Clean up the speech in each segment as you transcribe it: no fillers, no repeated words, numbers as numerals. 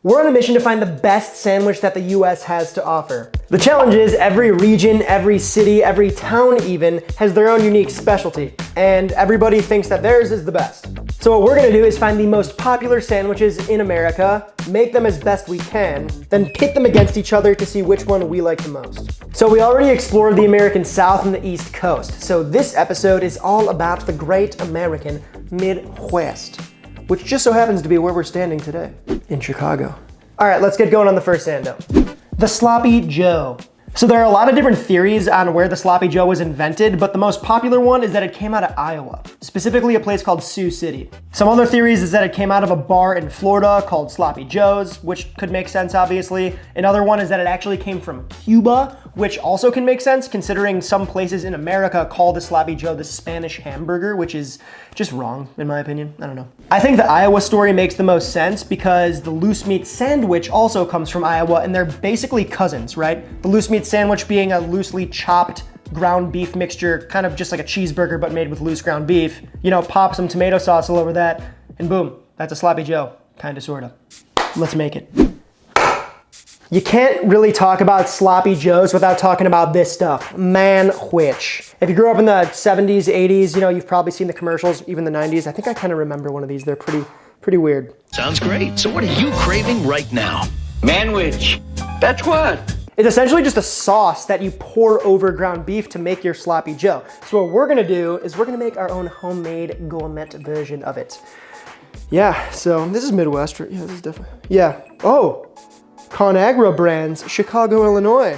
We're on a mission to find the best sandwich that the US has to offer. The challenge is every region, every city, every town even has their own unique specialty, and everybody thinks that theirs is the best. So what we're gonna do is find the most popular sandwiches in America, make them as best we can, then pit them against each other to see which one we like the most. So we already explored the American South and the East Coast, so this episode is all about the great American Midwest, which just so happens to be where we're standing today, in Chicago. All right, let's get going on the first Sando. The Sloppy Joe. So there are a lot of different theories on where the Sloppy Joe was invented, but the most popular one is that it came out of Iowa, specifically a place called Sioux City. Some other theories is that it came out of a bar in Florida called Sloppy Joe's, which could make sense, obviously. Another one is that it actually came from Cuba, which also can make sense considering some places in America call the Sloppy Joe the Spanish hamburger, which is just wrong, in my opinion. I don't know. I think the Iowa story makes the most sense because the loose meat sandwich also comes from Iowa, and they're basically cousins, right? The loose meat sandwich being a loosely chopped ground beef mixture, kind of just like a cheeseburger but made with loose ground beef. You know, pop some tomato sauce all over that, and boom, that's a Sloppy Joe, kinda, sorta. Let's make it. You can't really talk about Sloppy Joes without talking about this stuff, man-which. If you grew up in the 70s, 80s, you know, you've probably seen the commercials, even the 90s. I think I kind of remember one of these. They're pretty weird. Sounds great. So what are you craving right now? Manwich. That's what? It's essentially just a sauce that you pour over ground beef to make your Sloppy Joe. So what we're gonna do is we're gonna make our own homemade gourmet version of it. Yeah, so this is Midwest. Yeah, this is different. Yeah, oh. ConAgra Brands, Chicago, Illinois.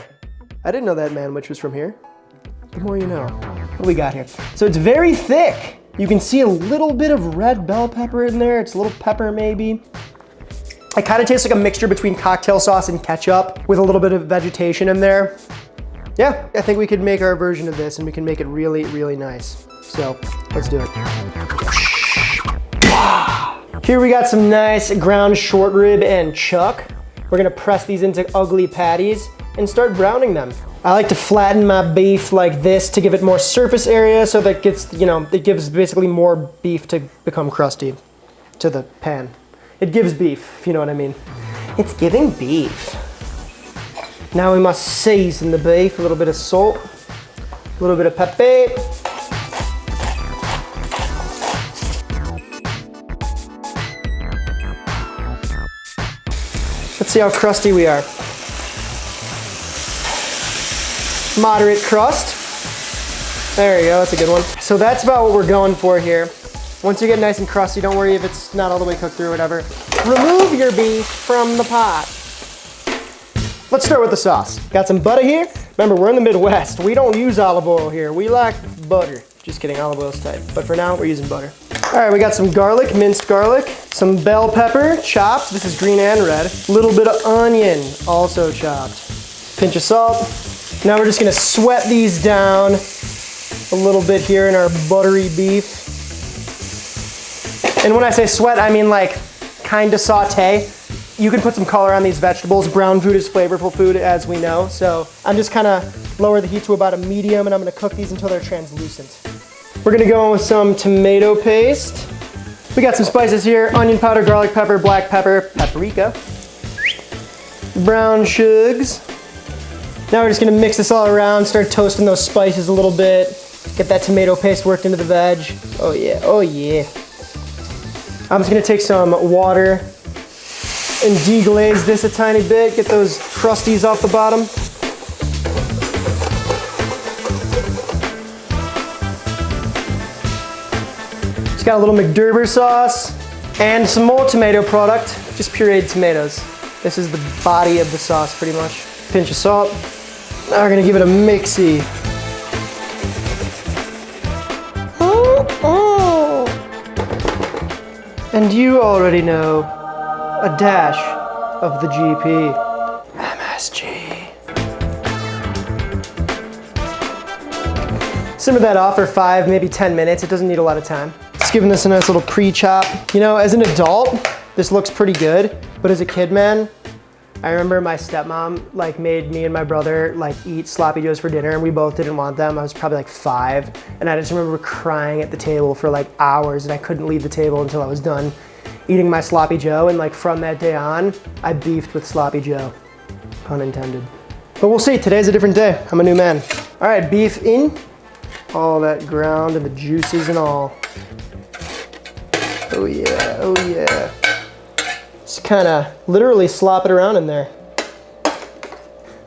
I didn't know that manwich was from here. The more you know. What do we got here? So it's very thick. You can see a little bit of red bell pepper in there. It's a little pepper maybe. It kind of tastes like a mixture between cocktail sauce and ketchup with a little bit of vegetation in there. Yeah, I think we could make our version of this and we can make it really, really nice. So let's do it. Here we got some nice ground short rib and chuck. We're gonna press these into ugly patties and start browning them. I like to flatten my beef like this to give it more surface area so that gets, you know, it gives basically more beef to become crusty to the pan. It gives beef, if you know what I mean. It's giving beef. Now we must season the beef, a little bit of salt, a little bit of pepper. Let's see how crusty we are. Moderate crust. There you go, that's a good one. So that's about what we're going for here. Once you get nice and crusty, don't worry if it's not all the way cooked through or whatever. Remove your beef from the pot. Let's start with the sauce. Got some butter here. Remember, we're in the Midwest. We don't use olive oil here. We like butter. Just kidding, olive oil's tight. But for now, we're using butter. All right, we got some garlic, minced garlic, some bell pepper, chopped. This is green and red. A little bit of onion, also chopped. Pinch of salt. Now we're just gonna sweat these down a little bit here in our buttery beef. And when I say sweat, I mean like kinda saute. You can put some color on these vegetables. Brown food is flavorful food, as we know. So I'm just kinda lower the heat to about a medium, and I'm gonna cook these until they're translucent. We're gonna go in with some tomato paste. We got some spices here: onion powder, garlic pepper, black pepper, paprika, brown shugs. Now we're just gonna mix this all around, start toasting those spices a little bit, get that tomato paste worked into the veg. Oh yeah, oh yeah. I'm just gonna take some water and deglaze this a tiny bit, get those crusties off the bottom. It's got a little McDerber sauce and some more tomato product, just pureed tomatoes. This is the body of the sauce pretty much. Pinch of salt. Now we're gonna give it a mixy. And you already know, a dash of the GP. MSG. Simmer that off for 5, maybe 10 minutes. It doesn't need a lot of time. Just giving this a nice little pre-chop. You know, as an adult, this looks pretty good, but as a kid, man, I remember my stepmom like made me and my brother like eat Sloppy Joes for dinner, and we both didn't want them. I was probably like 5, and I just remember crying at the table for like hours, and I couldn't leave the table until I was done eating my sloppy Joe, and like from that day on, I beefed with sloppy Joe, pun intended. But we'll see, today's a different day. I'm a new man. All right, beef in, all that ground and the juices and all. Oh yeah, oh yeah. Just kind of literally slop it around in there.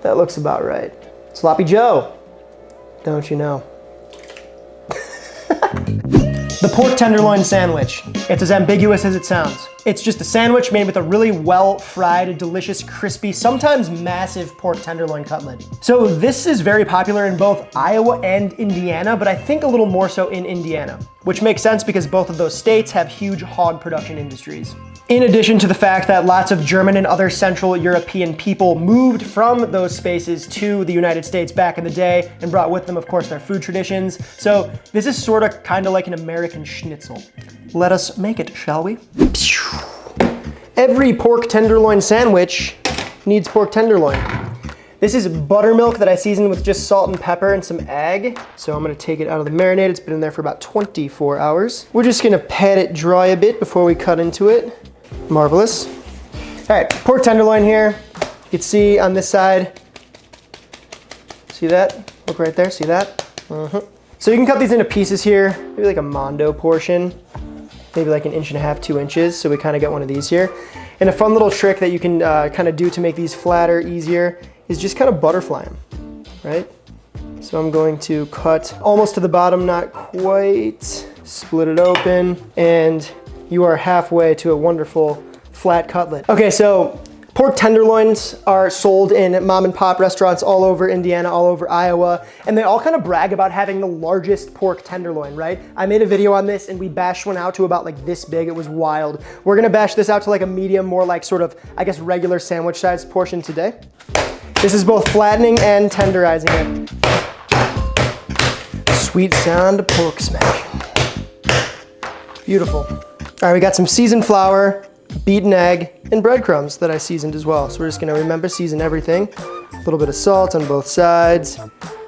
That looks about right. Sloppy Joe, don't you know? The pork tenderloin sandwich. It's as ambiguous as it sounds. It's just a sandwich made with a really well-fried, delicious, crispy, sometimes massive pork tenderloin cutlet. So this is very popular in both Iowa and Indiana, but I think a little more so in Indiana, which makes sense because both of those states have huge hog production industries. In addition to the fact that lots of German and other Central European people moved from those spaces to the United States back in the day and brought with them, of course, their food traditions. So this is sort of kind of like an American schnitzel. Let us make it, shall we? Every pork tenderloin sandwich needs pork tenderloin. This is buttermilk that I seasoned with just salt and pepper and some egg. So I'm gonna take it out of the marinade. It's been in there for about 24 hours. We're just gonna pat it dry a bit before we cut into it. Marvelous. All right, pork tenderloin here. You can see on this side. See that? Look right there, see that? So you can cut these into pieces here, maybe like a Mondo portion, maybe like 1.5 inches, 2 inches. So we kind of get one of these here. And a fun little trick that you can kind of do to make these flatter, easier, is just kind of butterfly them, right? So I'm going to cut almost to the bottom, not quite. Split it open, and you are halfway to a wonderful flat cutlet. Okay, so pork tenderloins are sold in mom and pop restaurants all over Indiana, all over Iowa, and they all kind of brag about having the largest pork tenderloin, right? I made a video on this and we bashed one out to about like this big. It was wild. We're gonna bash this out to like a medium, more like sort of, I guess, regular sandwich sized portion today. This is both flattening and tenderizing it. Sweet sound of pork smashing. Beautiful. All right, we got some seasoned flour, beaten egg, and breadcrumbs that I seasoned as well. So we're just gonna remember, season everything. A little bit of salt on both sides,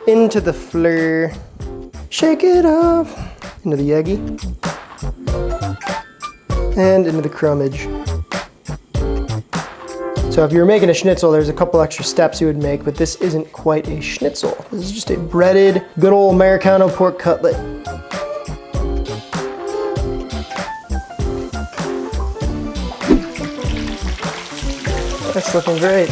into the flour, shake it up, into the eggy, and into the crumbage. So if you were making a schnitzel, there's a couple extra steps you would make, but this isn't quite a schnitzel. This is just a breaded, good old Americano pork cutlet. That's looking great.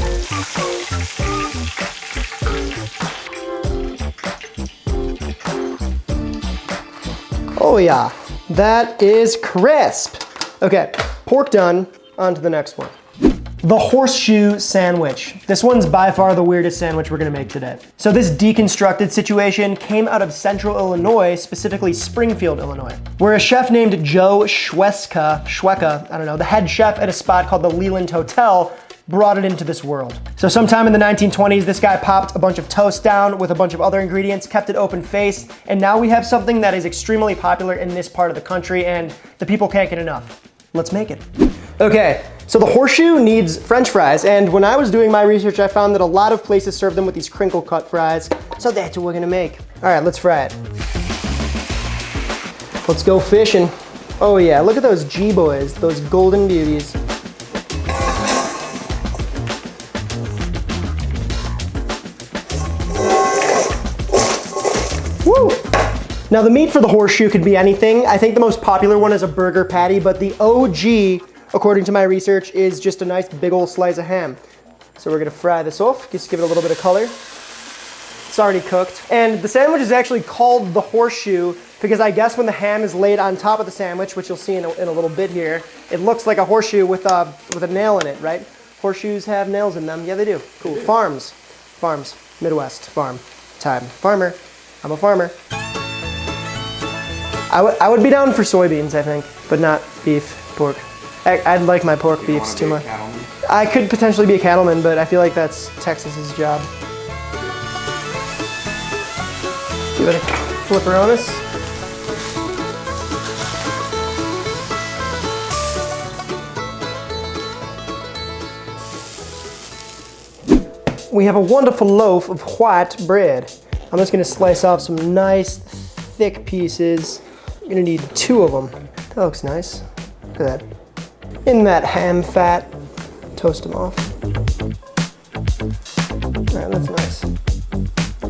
Oh yeah, that is crisp. Okay, pork done, on to the next one. The Horseshoe Sandwich. This one's by far the weirdest sandwich we're gonna make today. So this deconstructed situation came out of Central Illinois, specifically Springfield, Illinois, where a chef named Joe Schwecka, I don't know, the head chef at a spot called the Leland Hotel, brought it into this world. So sometime in the 1920s, this guy popped a bunch of toast down with a bunch of other ingredients, kept it open-faced, and now we have something that is extremely popular in this part of the country and the people can't get enough. Let's make it. Okay, so the Horseshoe needs French fries, and when I was doing my research, I found that a lot of places serve them with these crinkle cut fries, so that's what we're gonna make. All right, let's fry it. Let's go fishing. Oh yeah, look at those G-boys, those golden beauties. Woo! Now the meat for the Horseshoe could be anything. I think the most popular one is a burger patty, but the OG, according to my research, is just a nice big old slice of ham. So we're gonna fry this off, just give it a little bit of color. It's already cooked. And the sandwich is actually called the Horseshoe because I guess when the ham is laid on top of the sandwich, which you'll see in a little bit here, it looks like a horseshoe with a nail in it, right? Horseshoes have nails in them. Yeah, they do. Cool. Farms. Midwest farm time. Farmer. I'm a farmer. I would be down for soybeans, I think, but not beef, pork. I'd like my pork beefs too much. I could potentially be a cattleman, but I feel like that's Texas's job. Give it a flipperonis. We have a wonderful loaf of white bread. I'm just gonna slice off some nice thick pieces. You're gonna need 2 of them. That looks nice. Look at that. in that ham fat. Toast them off. All right, that's nice.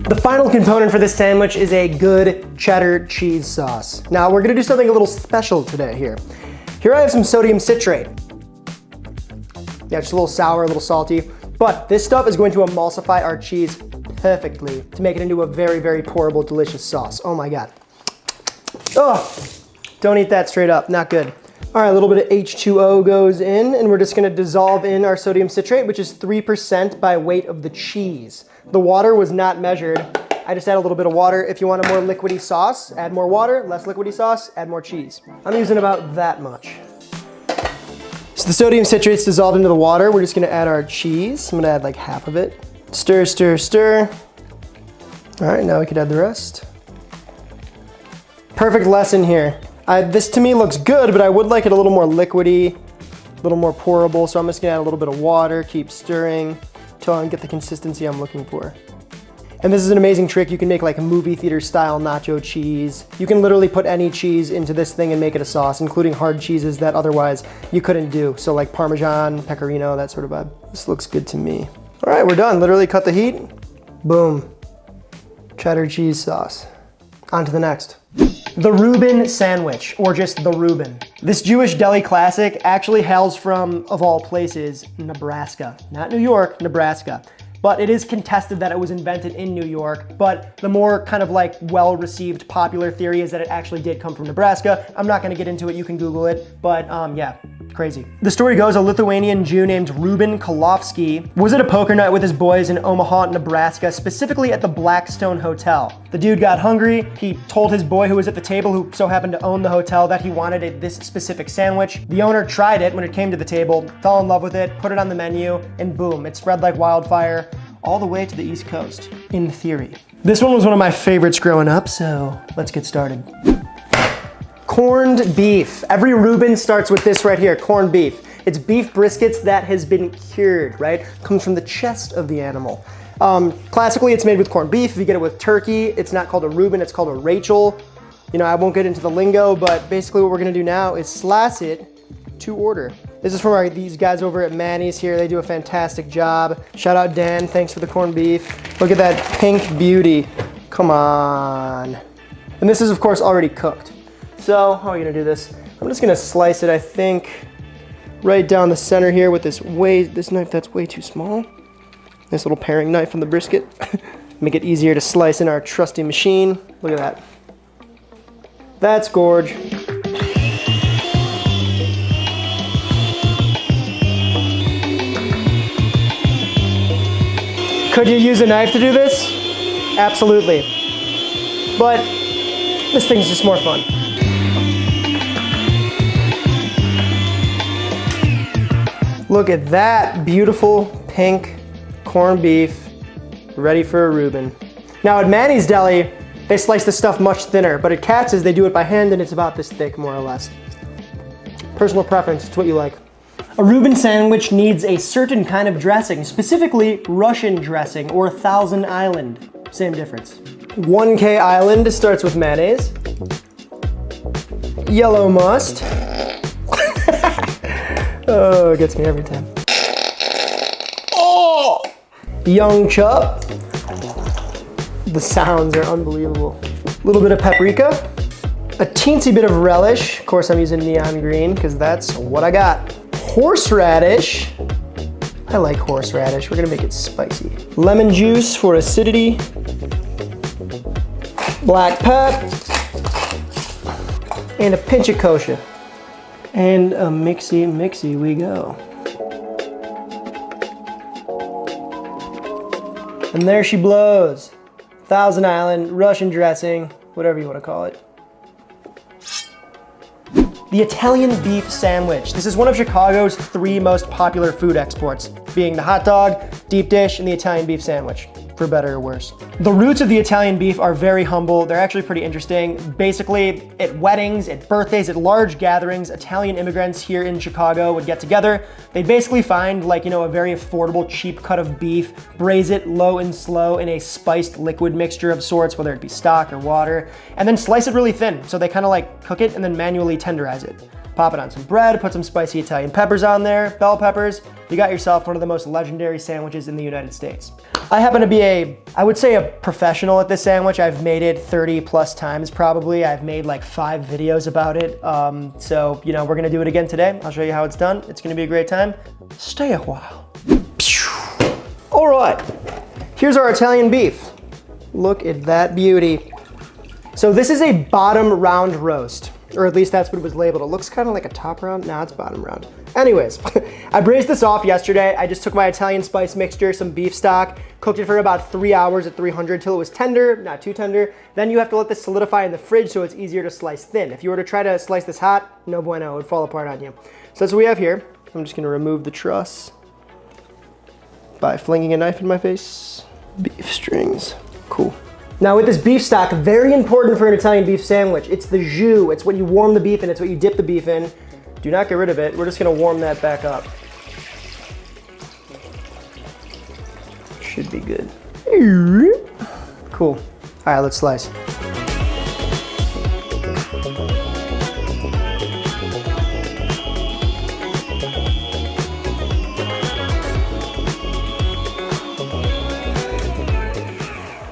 The final component for this sandwich is a good cheddar cheese sauce. Now we're gonna do something a little special today here. Here I have some sodium citrate. Yeah, just a little sour, a little salty, but this stuff is going to emulsify our cheese perfectly to make it into a very, very pourable, delicious sauce. Oh my God. Oh, don't eat that straight up, not good. All right, a little bit of H2O goes in, and we're just gonna dissolve in our sodium citrate, which is 3% by weight of the cheese. The water was not measured. I just add a little bit of water. If you want a more liquidy sauce, add more water. Less liquidy sauce, add more cheese. I'm using about that much. So the sodium citrate's dissolved into the water. We're just gonna add our cheese. I'm gonna add like half of it. Stir, stir, stir. All right, now we could add the rest. Perfect lesson here. This to me looks good, but I would like it a little more liquidy, a little more pourable. So I'm just gonna add a little bit of water, keep stirring until I get the consistency I'm looking for. And this is an amazing trick. You can make like a movie theater style nacho cheese. You can literally put any cheese into this thing and make it a sauce, including hard cheeses that otherwise you couldn't do. So like Parmesan, Pecorino, that sort of vibe. This looks good to me. All right, we're done. Literally cut the heat. Boom. Cheddar cheese sauce. On to the next. The Reuben sandwich, or just the Reuben. This Jewish deli classic actually hails from, of all places, Nebraska. Not New York, Nebraska. But it is contested that it was invented in New York, but the more kind of like well-received popular theory is that it actually did come from Nebraska. I'm not gonna get into it, you can Google it, but yeah, crazy. The story goes, a Lithuanian Jew named Reuben Kolofsky was at a poker night with his boys in Omaha, Nebraska, specifically at the Blackstone Hotel. The dude got hungry, he told his boy who was at the table, who so happened to own the hotel, that he wanted this specific sandwich. The owner tried it when it came to the table, fell in love with it, put it on the menu, and boom, it spread like wildfire all the way to the East Coast, in theory. This one was one of my favorites growing up, so let's get started. Corned beef. Every Reuben starts with this right here, corned beef. It's beef briskets that has been cured, right? Comes from the chest of the animal. Classically, it's made with corned beef. If you get it with turkey, it's not called a Reuben, it's called a Rachel. You know, I won't get into the lingo, but basically what we're gonna do now is slice it to order. This is from these guys over at Manny's here. They do a fantastic job. Shout out Dan, thanks for the corned beef. Look at that pink beauty. Come on. And this is of course already cooked. So how are we gonna do this? I'm just gonna slice it, I think, right down the center here with this knife that's way too small. This little paring knife from the brisket. Make it easier to slice in our trusty machine. Look at that. That's gorge. Could you use a knife to do this? Absolutely. But this thing's just more fun. Look at that beautiful pink corned beef ready for a Reuben. Now at Manny's Deli, they slice the stuff much thinner, but at Katz's they do it by hand and it's about this thick, more or less. Personal preference, it's what you like. A Reuben sandwich needs a certain kind of dressing, specifically Russian dressing or Thousand Island. Same difference. 1K Island starts with mayonnaise, yellow must. Oh, it gets me every time. Oh! Young chop. The sounds are unbelievable. A little bit of paprika, a teensy bit of relish. Of course, I'm using neon green because that's what I got. Horseradish. I like horseradish. We're gonna make it spicy. Lemon juice for acidity. Black pep. And a pinch of kosher. And a mixy we go. And there she blows. Thousand Island, Russian dressing, whatever you want to call it. The Italian beef sandwich. This is one of Chicago's 3 most popular food exports, being the hot dog, deep dish, and the Italian beef sandwich, for better or worse. The roots of the Italian beef are very humble. They're actually pretty interesting. Basically, at weddings, at birthdays, at large gatherings, Italian immigrants here in Chicago would get together. They'd basically find like, you know, a very affordable, cheap cut of beef, braise it low and slow in a spiced liquid mixture of sorts, whether it be stock or water, and then slice it really thin. So they kind of like cook it and then manually tenderize it. Pop it on some bread, put some spicy Italian peppers on there, bell peppers. You got yourself one of the most legendary sandwiches in the United States. I happen to be I would say a professional at this sandwich. I've made it 30 plus times probably. I've made like 5 videos about it. So, you know, we're gonna do it again today. I'll show you how it's done. It's gonna be a great time. Stay a while. All right, here's our Italian beef. Look at that beauty. So this is a bottom round roast, or at least that's what it was labeled. It looks kind of like a top round. Nah, it's bottom round. Anyways, I braised this off yesterday. I just took my Italian spice mixture, some beef stock, cooked it for about 3 hours at 300 till it was tender, not too tender. Then you have to let this solidify in the fridge so it's easier to slice thin. If you were to try to slice this hot, no bueno, it would fall apart on you. So that's what we have here. I'm just gonna remove the truss by flinging a knife in my face. Beef strings, cool. Now with this beef stock, very important for an Italian beef sandwich. It's the jus, it's what you warm the beef in, it's what you dip the beef in. Do not get rid of it. We're just gonna warm that back up. Should be good. Cool. All right, let's slice.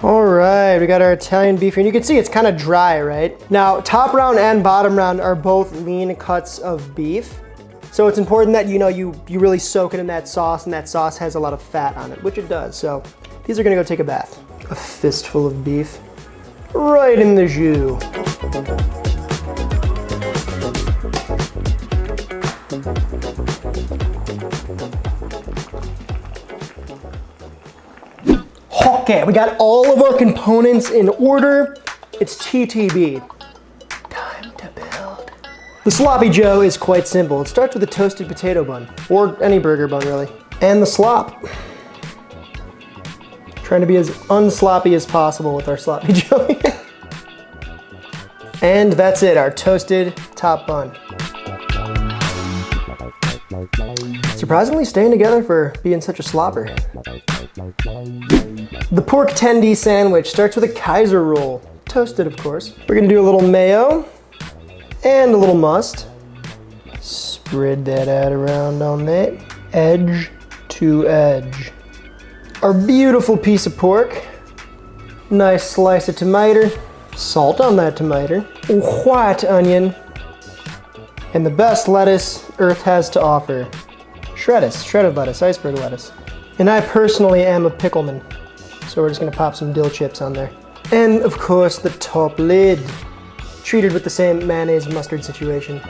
All right, we got our Italian beef here. And you can see it's kind of dry, right? Now, top round and bottom round are both lean cuts of beef. So it's important that you really soak it in that sauce, and that sauce has a lot of fat on it, which it does. So these are gonna go take a bath. A fistful of beef right in the jus. Okay, we got all of our components in order. It's TTB. Time to build. The sloppy joe is quite simple. It starts with a toasted potato bun, or any burger bun really, and the slop. Trying to be as unsloppy as possible with our sloppy joe here. And that's it, our toasted top bun. Surprisingly staying together for being such a slopper. The pork tendy sandwich starts with a Kaiser roll, toasted of course. We're gonna do a little mayo and a little must. Spread that out around on that, edge to edge. Our beautiful piece of pork, nice slice of tomato, salt on that tomato, white onion, and the best lettuce Earth has to offer. Shredded lettuce, iceberg lettuce. And I personally am a pickleman, so we're just gonna pop some dill chips on there. And of course the top lid, treated with the same mayonnaise mustard situation.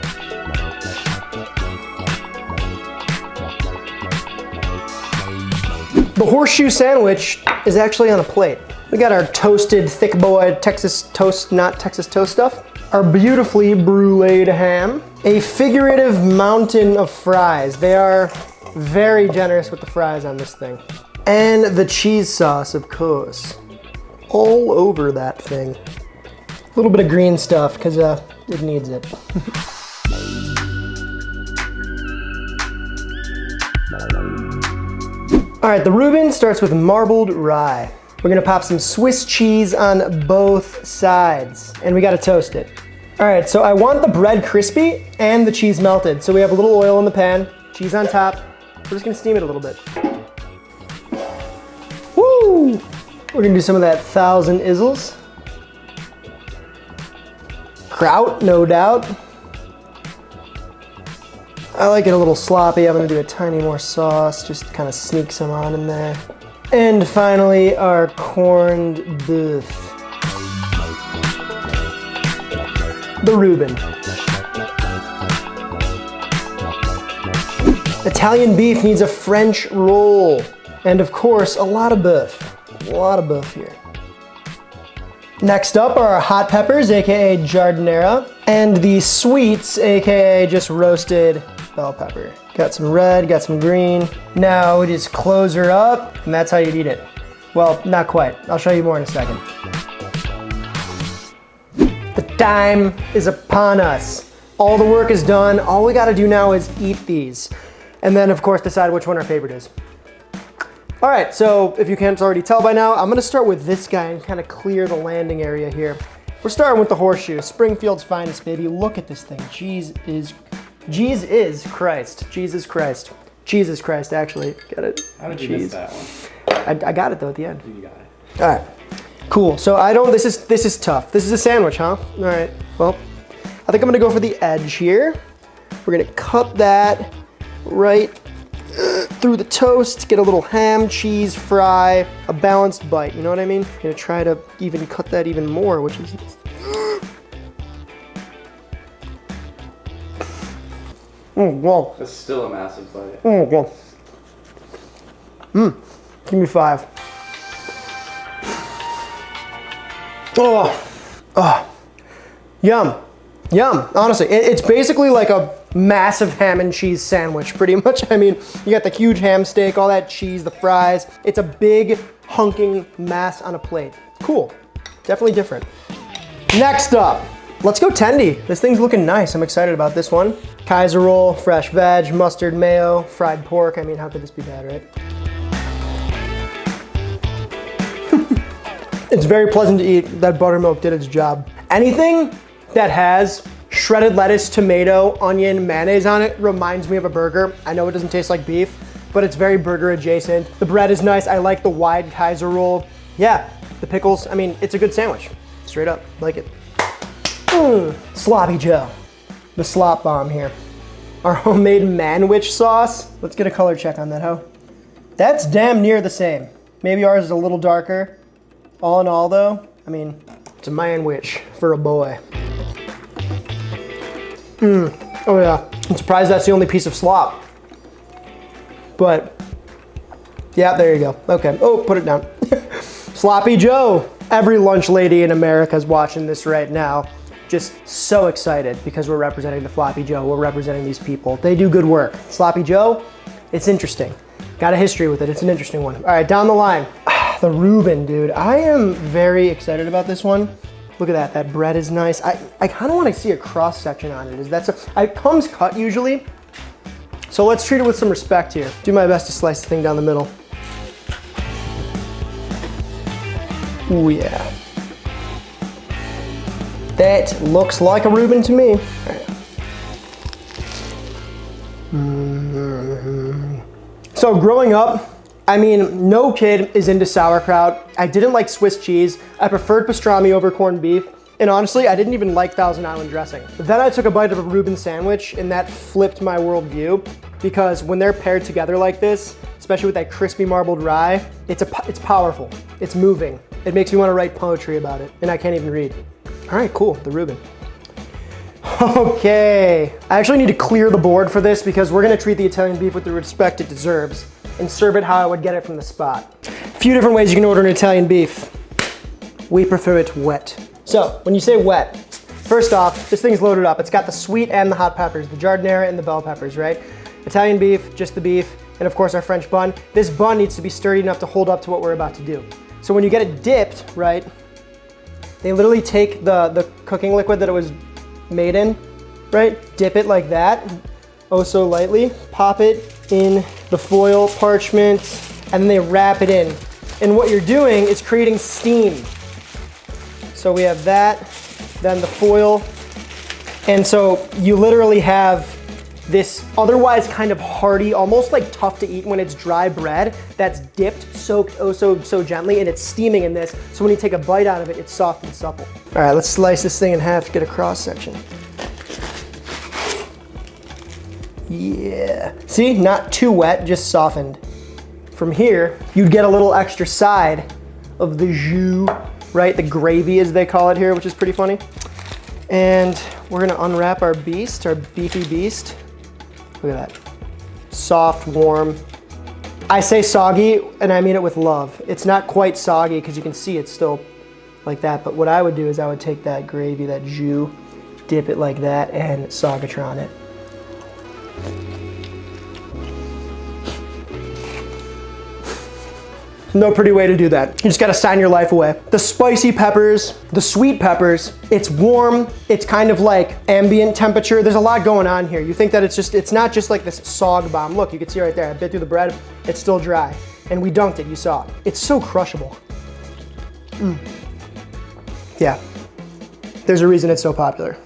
The horseshoe sandwich is actually on a plate. We got our toasted thick boy Texas toast, not Texas toast stuff. Our beautifully bruleed ham. A figurative mountain of fries. They are very generous with the fries on this thing. And the cheese sauce, of course. All over that thing. A little bit of green stuff, because it needs it. All right, the Reuben starts with marbled rye. We're gonna pop some Swiss cheese on both sides, and we gotta toast it. All right, so I want the bread crispy and the cheese melted. So we have a little oil in the pan, cheese on top. We're just gonna steam it a little bit. Woo! We're gonna do some of that Thousand Isles. Kraut, no doubt. I like it a little sloppy. I'm gonna do a tiny more sauce, just kind of sneak some on in there. And finally, our corned beef. The Reuben. Italian beef needs a French roll. And of course, a lot of beef. A lot of beef here. Next up are our hot peppers, AKA Giardinera, and the sweets, AKA just roasted bell pepper. Got some red, got some green. Now we just close her up, and that's how you'd eat it. Well, not quite. I'll show you more in a second. The time is upon us. All the work is done. All we gotta do now is eat these. And then of course decide which one our favorite is. All right, so if you can't already tell by now, I'm gonna start with this guy and kind of clear the landing area here. We're starting with the horseshoe, Springfield's finest, baby. Look at this thing, cheese is Jeez is Christ. Jesus Christ. Jesus Christ, actually. Got it. How did you miss that one? I got it though at the end. You got it. All right. Cool. So this is tough. This is a sandwich, huh? All right. Well, I think I'm gonna go for the edge here. We're gonna cut that right through the toast, get a little ham, cheese, fry, a balanced bite. You know what I mean? I'm gonna try to even cut that even more, which is. Oh, wow. That's still a massive bite. Oh, wow. Give me 5. Oh, yum, yum. Honestly, it's basically like a massive ham and cheese sandwich, pretty much. I mean, you got the huge ham steak, all that cheese, the fries. It's a big hunking mass on a plate. Cool, definitely different. Next up, let's go tendy. This thing's looking nice. I'm excited about this one. Kaiser roll, fresh veg, mustard, mayo, fried pork. I mean, how could this be bad, right? It's very pleasant to eat. That buttermilk did its job. Anything that has shredded lettuce, tomato, onion, mayonnaise on it reminds me of a burger. I know it doesn't taste like beef, but it's very burger adjacent. The bread is nice. I like the wide Kaiser roll. Yeah, the pickles. I mean, it's a good sandwich. Straight up, like it. Sloppy Joe, the slop bomb here. Our homemade manwich sauce. Let's get a color check on that, huh? That's damn near the same. Maybe ours is a little darker. All in all though, I mean, it's a manwich for a boy. Oh yeah, I'm surprised that's the only piece of slop. But, yeah, there you go. Okay, oh, put it down. Sloppy Joe. Every lunch lady in America is watching this right now. Just so excited because we're representing the Floppy Joe. We're representing these people. They do good work. Sloppy Joe, it's interesting. Got a history with it. It's an interesting one. All right, down the line. The Reuben, dude. I am very excited about this one. Look at that. That bread is nice. I kind of want to see a cross section on it. It comes cut usually. So let's treat it with some respect here. Do my best to slice the thing down the middle. Ooh, yeah. That looks like a Reuben to me. All right. So growing up, I mean, no kid is into sauerkraut. I didn't like Swiss cheese. I preferred pastrami over corned beef. And honestly, I didn't even like Thousand Island dressing. But then I took a bite of a Reuben sandwich and that flipped my worldview because when they're paired together like this, especially with that crispy marbled rye, it's powerful. It's moving. It makes me want to write poetry about it and I can't even read. All right, cool, the Reuben. Okay, I actually need to clear the board for this because we're gonna treat the Italian beef with the respect it deserves and serve it how I would get it from the spot. A few different ways you can order an Italian beef. We prefer it wet. So, when you say wet, first off, this thing's loaded up. It's got the sweet and the hot peppers, the Giardinera and the bell peppers, right? Italian beef, just the beef, and of course our French bun. This bun needs to be sturdy enough to hold up to what we're about to do. So when you get it dipped, right, they literally take the cooking liquid that it was made in, right? Dip it like that, oh so lightly, pop it in the foil parchment, and then they wrap it in. And what you're doing is creating steam. So we have that, then the foil. And so you literally have this otherwise kind of hearty, almost like tough to eat when it's dry bread that's dipped, soaked oh so gently, and it's steaming in this. So when you take a bite out of it, it's soft and supple. All right, let's slice this thing in half to get a cross section. Yeah. See, not too wet, just softened. From here, you'd get a little extra side of the jus, right? The gravy as they call it here, which is pretty funny. And we're gonna unwrap our beast, our beefy beast. Look at that. Soft, warm. I say soggy, and I mean it with love. It's not quite soggy because you can see it's still like that, but what I would do is I would take that gravy, that jus, dip it like that, and saugatron it. No pretty way to do that. You just gotta sign your life away. The spicy peppers, the sweet peppers, it's warm, it's kind of like ambient temperature. There's a lot going on here. You think that it's not just like this sog bomb. Look, you can see right there, I bit through the bread, it's still dry. And we dunked it, you saw it. It's so crushable. Yeah, there's a reason it's so popular.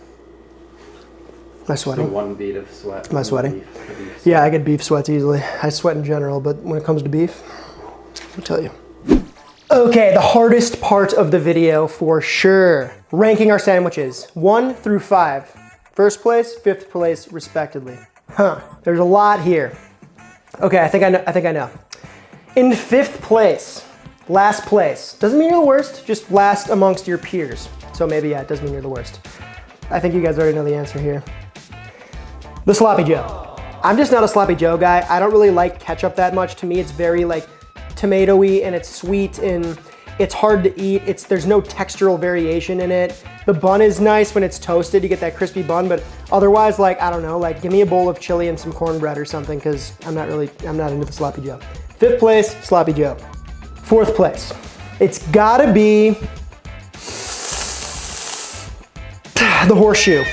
Am I sweating? So 1 bead of sweat. Am I sweating? Beef. Yeah, I get beef sweats easily. I sweat in general, but when it comes to beef, I'll tell you. Okay, the hardest part of the video for sure. Ranking our sandwiches, 1 through 5. First place, 5th place, respectively. There's a lot here. Okay, I think I know. In 5th place, last place. Doesn't mean you're the worst, just last amongst your peers. So maybe, yeah, it does mean you're the worst. I think you guys already know the answer here. The Sloppy Joe. I'm just not a Sloppy Joe guy. I don't really like ketchup that much. To me, it's very like tomatoey and it's sweet and it's hard to eat. There's no textural variation in it. The bun is nice when it's toasted. You get that crispy bun, but otherwise, like, I don't know, like give me a bowl of chili and some cornbread or something because I'm not into the Sloppy Joe. 5th place, Sloppy Joe. 4th place, it's gotta be the Horseshoe.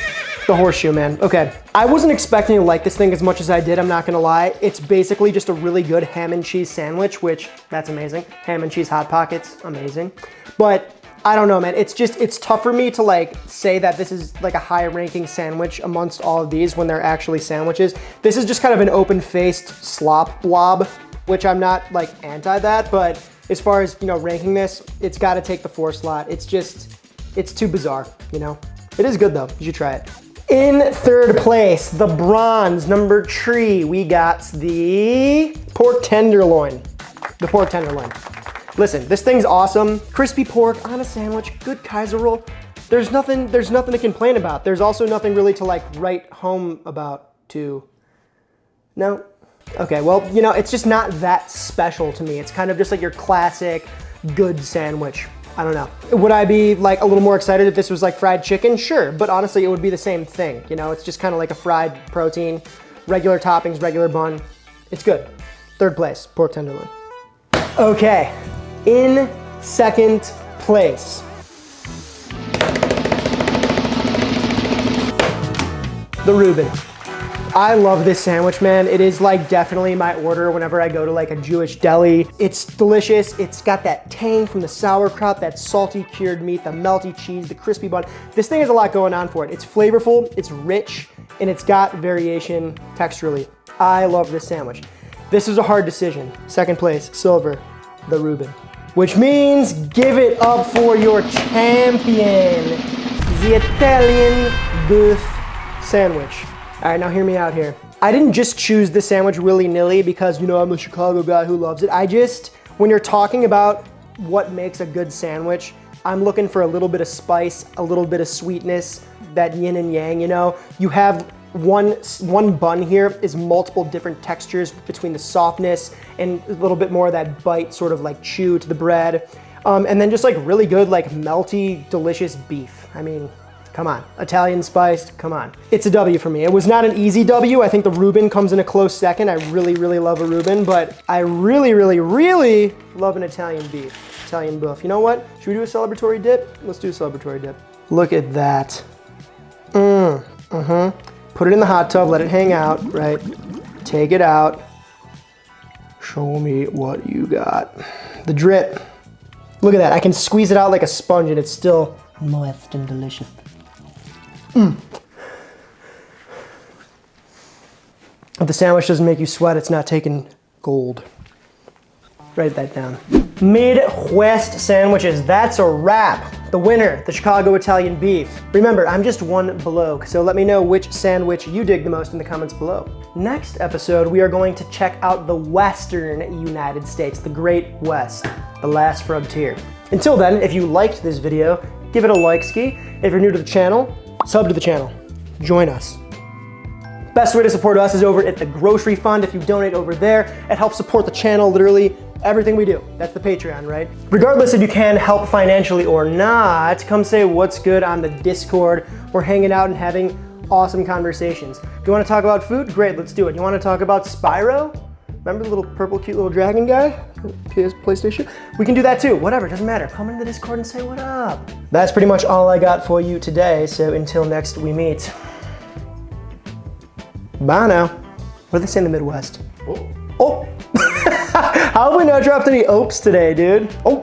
The Horseshoe, man. Okay. I wasn't expecting to like this thing as much as I did, I'm not gonna lie. It's basically just a really good ham and cheese sandwich, which, that's amazing. Ham and cheese Hot Pockets, amazing. But I don't know, man. It's tough for me to like say that this is like a high ranking sandwich amongst all of these when they're actually sandwiches. This is just kind of an open-faced slop blob, which I'm not like anti that, but as far as, you know, ranking this, it's gotta take the 4 slot. It's too bizarre, you know? It is good though, you should try it. In 3rd place, the bronze number 3, we got the Pork Tenderloin. The Pork Tenderloin. Listen, this thing's awesome. Crispy pork on a sandwich, good Kaiser roll. There's nothing to complain about. There's also nothing really to like write home about to. No? Okay, well, you know, it's just not that special to me. It's kind of just like your classic good sandwich. I don't know. Would I be like a little more excited if this was like fried chicken? Sure, but honestly, it would be the same thing. You know, it's just kind of like a fried protein, regular toppings, regular bun. It's good. 3rd place, Pork Tenderloin. Okay, in 2nd place. The Reuben. I love this sandwich, man. It is like definitely my order whenever I go to like a Jewish deli. It's delicious. It's got that tang from the sauerkraut, that salty cured meat, the melty cheese, the crispy bun. This thing has a lot going on for it. It's flavorful, it's rich, and it's got variation texturally. I love this sandwich. This is a hard decision. 2nd place, silver, the Reuben. Which means give it up for your champion, the Italian beef sandwich. All right, now hear me out here. I didn't just choose this sandwich willy-nilly because, you know, I'm a Chicago guy who loves it. When you're talking about what makes a good sandwich, I'm looking for a little bit of spice, a little bit of sweetness, that yin and yang, you know? You have one bun here is multiple different textures between the softness and a little bit more of that bite, sort of like chew to the bread. And then just like really good, like melty, delicious beef. I mean, come on, Italian spiced, come on. It's a W for me. It was not an easy W. I think the Reuben comes in a close second. I really, really love a Reuben, but I really, really, really love an Italian beef, Italian buff. You know what? Should we do a celebratory dip? Let's do a celebratory dip. Look at that. Put it in the hot tub, let it hang out, right? Take it out. Show me what you got. The drip. Look at that. I can squeeze it out like a sponge and it's still moist and delicious. If the sandwich doesn't make you sweat, it's not taking gold. Write that down. Midwest sandwiches, that's a wrap. The winner, the Chicago Italian beef. Remember, I'm just one below, so let me know which sandwich you dig the most in the comments below. Next episode, we are going to check out the Western United States, the Great West, the last frontier. Until then, if you liked this video, give it a like ski. If you're new to the channel, sub to the channel. Join us. Best way to support us is over at the Grocery Fund. If you donate over there, it helps support the channel, literally everything we do. That's the Patreon, right? Regardless if you can help financially or not, come say what's good on the Discord. We're hanging out and having awesome conversations. If you want to talk about food, great, let's do it. You want to talk about Spyro? Remember the little purple cute little dragon guy? PlayStation? We can do that too, whatever, doesn't matter. Come into the Discord and say what up. That's pretty much all I got for you today, so until next we meet. Bye now. What do they say in the Midwest? Oh. How have we not dropped any opes today, dude? Oh.